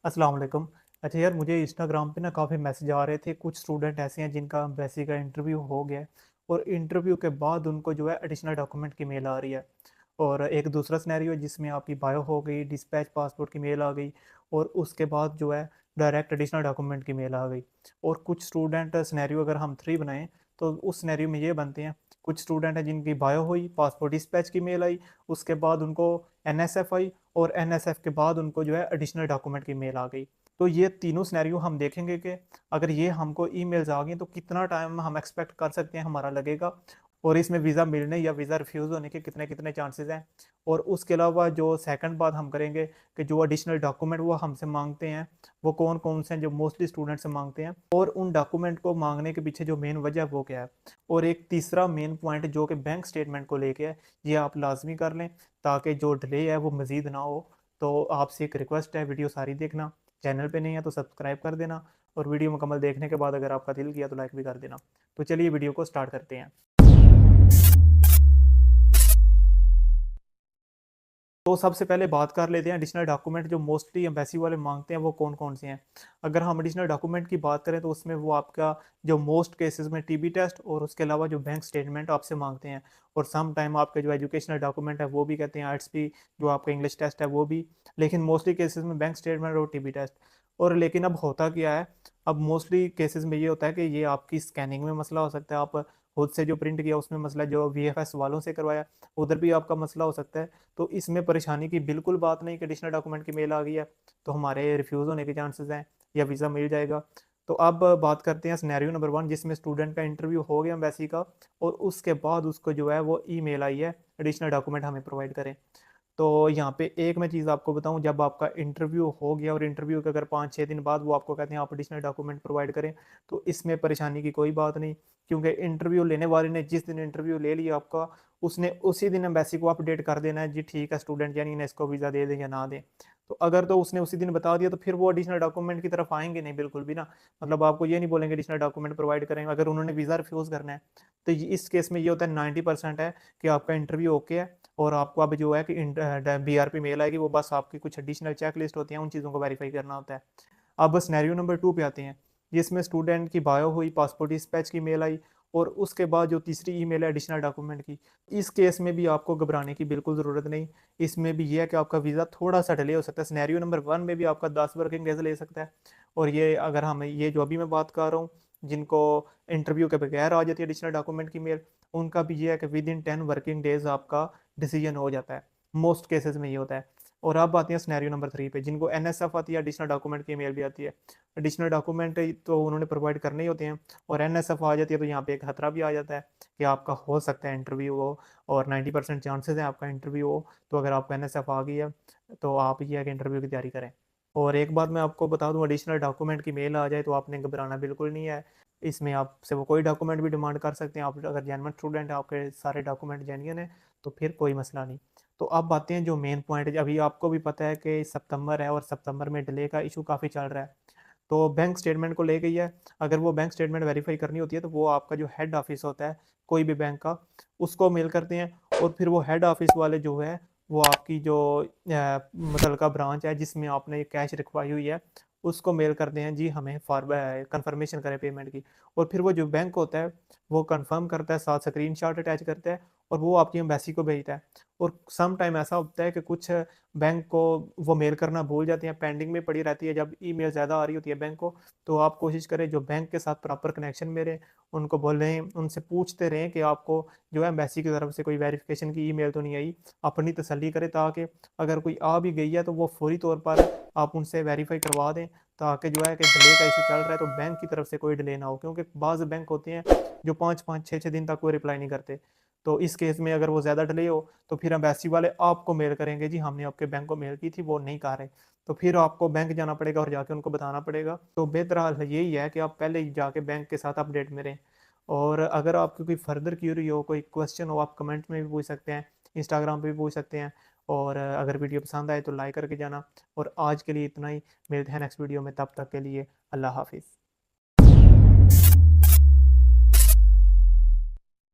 अस्सलाम वालेकुम। अच्छा यार, मुझे इंस्टाग्राम पे ना काफ़ी मैसेज आ रहे थे। कुछ स्टूडेंट ऐसे हैं जिनका एम्बेसी का इंटरव्यू हो गया है और इंटरव्यू के बाद उनको जो है एडिशनल डॉक्यूमेंट की मेल आ रही है। और एक दूसरा सिनेरियो जिसमें आपकी बायो हो गई, डिस्पैच पासपोर्ट की मेल आ गई और उसके बाद जो है डायरेक्ट एडिशनल डॉक्यूमेंट की मेल आ गई। और कुछ स्टूडेंट सिनेरियो अगर हम थ्री बनाएं तो उस सिनेरियो में ये बनते हैं। कुछ स्टूडेंट हैं जिनकी बायो हुई, पासपोर्ट डिस्पैच की मेल आई, उसके बाद उनको एनएसएफ आई और एनएसएफ के बाद उनको जो है एडिशनल डॉक्यूमेंट की मेल आ गई। तो ये तीनों सिनेरियो हम देखेंगे कि अगर ये हमको ईमेल्स आ गई तो कितना टाइम हम एक्सपेक्ट कर सकते हैं हमारा लगेगा, और इसमें वीज़ा मिलने या वीज़ा रिफ्यूज़ होने के कितने कितने चांसेस हैं। और उसके अलावा जो सेकंड बात हम करेंगे कि जो एडिशनल डॉक्यूमेंट वो हमसे मांगते हैं वो कौन कौन से हैं जो मोस्टली स्टूडेंट से मांगते हैं, और उन डॉक्यूमेंट को मांगने के पीछे जो मेन वजह है वो क्या है। और एक तीसरा मेन पॉइंट जो कि बैंक स्टेटमेंट को लेके है, ये आप लाजमी कर लें ताकि जो डिले है वो मज़ीद ना हो। तो आपसे एक रिक्वेस्ट है, वीडियो सारी देखना, चैनल पे नहीं है तो सब्सक्राइब कर देना, और वीडियो मुकम्मल देखने के बाद अगर आपका दिल किया तो लाइक भी कर देना। तो चलिए वीडियो को स्टार्ट करते हैं। तो सबसे पहले बात कर लेते हैं एडिशनल डॉक्यूमेंट जो मोस्टली एम्बेसी वाले मांगते हैं वो कौन कौन से हैं। अगर हम एडिशनल डॉक्यूमेंट की बात करें तो उसमें वो आपका जो मोस्ट केसेस में टीबी टेस्ट और उसके अलावा जो बैंक स्टेटमेंट आपसे मांगते हैं, और सम टाइम आपके जो एजुकेशनल डॉक्यूमेंट है वो भी कहते हैं, आर्ट्स भी, जो आपका इंग्लिश टेस्ट है वो भी। लेकिन मोस्टली केसेस में बैंक स्टेटमेंट और टीबी टेस्ट। और लेकिन अब होता क्या है, अब मोस्टली केसेस में ये होता है कि ये आपकी स्कैनिंग में मसला हो सकता है, आप खुद से जो प्रिंट किया उसमें मसला, जो वीएफएस वालों से करवाया उधर भी आपका मसला हो सकता है। तो इसमें परेशानी की बिल्कुल बात नहीं कि एडिशनल डॉक्यूमेंट की मेल आ गई है तो हमारे रिफ्यूज़ होने के चांसेस हैं या वीज़ा मिल जाएगा। तो अब बात करते हैं सिनेरियो नंबर वन, जिसमें स्टूडेंट का इंटरव्यू हो गया एम्बेसी का और उसके बाद उसको जो है वो ईमेल आई है एडिशनल डॉक्यूमेंट हमें प्रोवाइड करें। तो यहाँ पे एक मैं चीज़ आपको बताऊँ, जब आपका इंटरव्यू हो गया और इंटरव्यू के अगर 5-6 दिन बाद वो आपको कहते हैं आप एडिशनल डॉक्यूमेंट प्रोवाइड करें, तो इसमें परेशानी की कोई बात नहीं। क्योंकि इंटरव्यू लेने वाले ने जिस दिन इंटरव्यू ले लिया आपका, उसने उसी दिन एम्बेसी को अपडेट कर देना है, जी ठीक है स्टूडेंट यानी इन्हें इसको वीज़ा दे दें या ना दें। तो अगर तो उसने उसी दिन बता दिया तो फिर वो एडिशनल डॉक्यूमेंट की तरफ आएंगे नहीं बिल्कुल भी ना। मतलब आपको ये नहीं बोलेंगे एडिशनल डॉक्यूमेंट प्रोवाइड करेंगे अगर उन्होंने वीज़ा रिफ्यूज़ करना है। तो इस केस में ये होता है 90% है कि आपका इंटरव्यू ओके है, और आपको अब जो है कि बीआरपी मेल आएगी, वो बस आपकी कुछ एडिशनल चेक लिस्ट होती है, उन चीज़ों को वेरीफाई करना होता है। अब सिनेरियो नंबर टू पे आते हैं, जिसमें स्टूडेंट की बायो हुई, पासपोर्ट डिस्पैच की मेल आई, और उसके बाद जो तीसरी ईमेल है एडिशनल डॉक्यूमेंट की। इस केस में भी आपको घबराने की बिल्कुल ज़रूरत नहीं। इसमें भी ये है कि आपका वीज़ा थोड़ा सा डिले हो सकता है। सिनेरियो नंबर वन में भी आपका 10 वर्किंग डेज ले सकता है, और ये अगर हम ये जो अभी मैं बात कर रहा हूँ जिनको इंटरव्यू के बगैर आ जाती है एडिशनल डॉक्यूमेंट की मेल, उनका भी ये है कि विद इन 10 वर्किंग डेज आपका डिसीजन हो जाता है। मोस्ट केसेस में ये होता है। और अब आती है सिनेरियो नंबर थ्री पे, जिनको एनएसएफ आती है, एडिशनल डॉक्यूमेंट की मेल भी आती है। एडिशनल डॉक्यूमेंट तो उन्होंने प्रोवाइड करने ही होते हैं, और एनएसएफ आ जाती है तो यहाँ पे एक खतरा भी आ जाता है कि आपका हो सकता है इंटरव्यू हो, और 90% चांसेस है आपका इंटरव्यू हो। तो अगर आपको एनएसएफ आ गई है तो आप ये है कि इंटरव्यू की तैयारी करें। और एक बात मैं आपको बता दूं, एडिशनल डॉक्यूमेंट की मेल आ जाए तो आपने घबराना बिल्कुल नहीं है। इसमें आपसे वो कोई डॉक्यूमेंट भी डिमांड कर सकते हैं। आप अगर जेन्युइन स्टूडेंट है, आपके सारे डॉक्यूमेंट जेन्युइन है, तो फिर कोई मसला नहीं। तो अब बातें हैं जो मेन पॉइंट है, अभी आपको भी पता है कि सितंबर है और सितंबर में डिले का इशू काफ़ी चल रहा है। तो बैंक स्टेटमेंट को ले गई है, अगर वो बैंक स्टेटमेंट वेरीफाई करनी होती है तो वो आपका जो हेड ऑफिस होता है कोई भी बैंक का, उसको मेल करते हैं। और फिर वो हेड ऑफिस वाले जो है वो आपकी जो मुतलका ब्रांच है जिसमें आपने ये कैश रखवाई हुई है, उसको मेल करते हैं जी हमें कंफर्मेशन करें पेमेंट की। और फिर वो जो बैंक होता है वो कंफर्म करता है, साथ स्क्रीनशॉट अटैच करता है, और वो आपकी एम्बेसी को भेजता है। और सम टाइम ऐसा होता है कि कुछ बैंक को वो मेल करना भूल जाती हैं, पेंडिंग में पड़ी रहती है। जब ईमेल ज़्यादा आ रही होती है बैंक को, तो आप कोशिश करें जो बैंक के साथ प्रॉपर कनेक्शन में रहे, उनको बोलें, उनसे पूछते रहें कि आपको जो है एम्बेसी की तरफ से कोई वेरिफिकेशन की ईमेल तो नहीं आई। अपनी तसल्ली करें ताकि अगर कोई आ भी गई है तो वो फौरी तौर पर आप उनसे वेरीफाई करवा दें, ताकि जो है कि डिले का इशू चल रहा है तो बैंक की तरफ से कोई डिले ना हो। क्योंकि बाज़ बैंक होते हैं जो 5-5 6-6 दिन तक कोई रिप्लाई नहीं करते। तो इस केस में अगर वो ज़्यादा डिले हो तो फिर एम्बेसी वाले आपको मेल करेंगे, जी हमने आपके बैंक को मेल की थी वो नहीं कर रहे। तो फिर आपको बैंक जाना पड़ेगा और जाके उनको बताना पड़ेगा। तो बेहतर हाल यही है कि आप पहले ही जाके बैंक के साथ अपडेट में रहें। और अगर आपकी कोई फर्दर क्यूरी हो, कोई क्वेश्चन हो, आप कमेंट में भी पूछ सकते हैं, इंस्टाग्राम पे भी पूछ सकते हैं। और अगर वीडियो पसंद आए तो लाइक करके जाना। और आज के लिए इतना ही, मिलते हैं नेक्स्ट वीडियो में, तब तक के लिए अल्लाह हाफिज़।